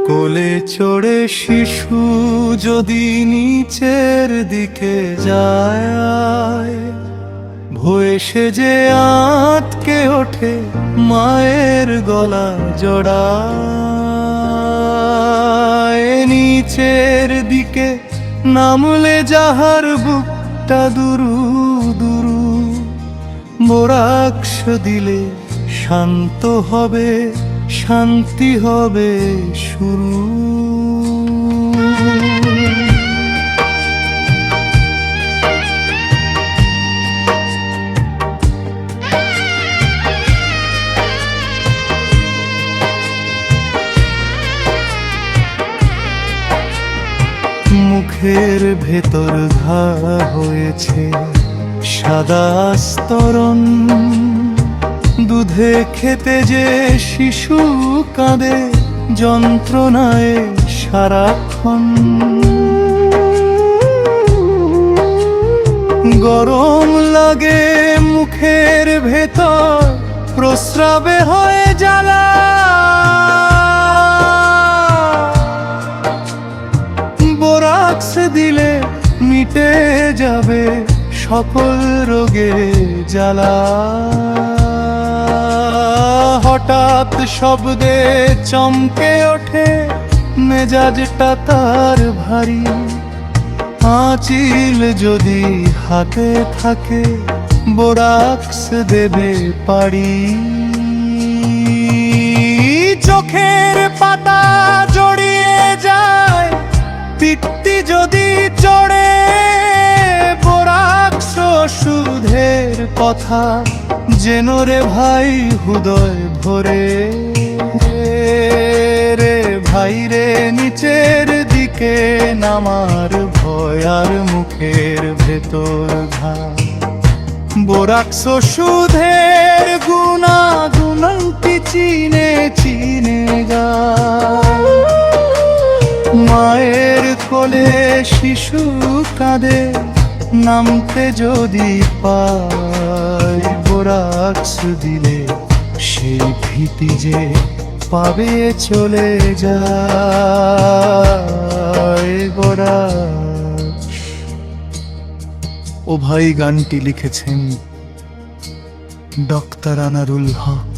কোলে চড়ে শিশু যদি নিচের দিকে যায়, ভয়ে সে যে আটকে ওঠে মায়ের গলা জড়ায়। নিচের দিকে নামলে যাহার বুকটা দুরু দুরু, বোরাক্স দিলে শান্ত হবে, শান্তি হবে শুরু। মুখের ভেতর ঘা হয়েছে সাদা আস্তরণ, দুধে খেতে যে শিশু কাঁদে যন্ত্রণায় সারাক্ষণ। গরম লাগে মুখের ভেতর, প্রস্রাবে হয় জ্বালা। বোরাক্স দিলে মিটে যাবে সকল রোগে জ্বালা। হঠাৎ শব্দে চমকে ওঠে মেজাজটা তার ভারী, আঁচিল যদি হাতে থাকে বোরাক্স দেবে পারি। চোখের পাতা জড়িয়ে যায় পিত্তি যদি চড়ে, বোরাক্স ওষুধের কথা যেন রে ভাই হৃদয় ভরে। রে ভাই রে নিচের দিকে নামার ভয় আর মুখের ভেতর ঘা, বোরাক্স ওষুধের গুণাগুণটি চিনে চিনে গা। মায়ের কোলে শিশু কাঁদে নামতে যদি পায়, বোরাক্স দিলে সেই ভীতি যে পাবে চলে যায়। বোরাক্স। ও ভাই গানটি লিখেছেন ডক্টর আনারুল হক।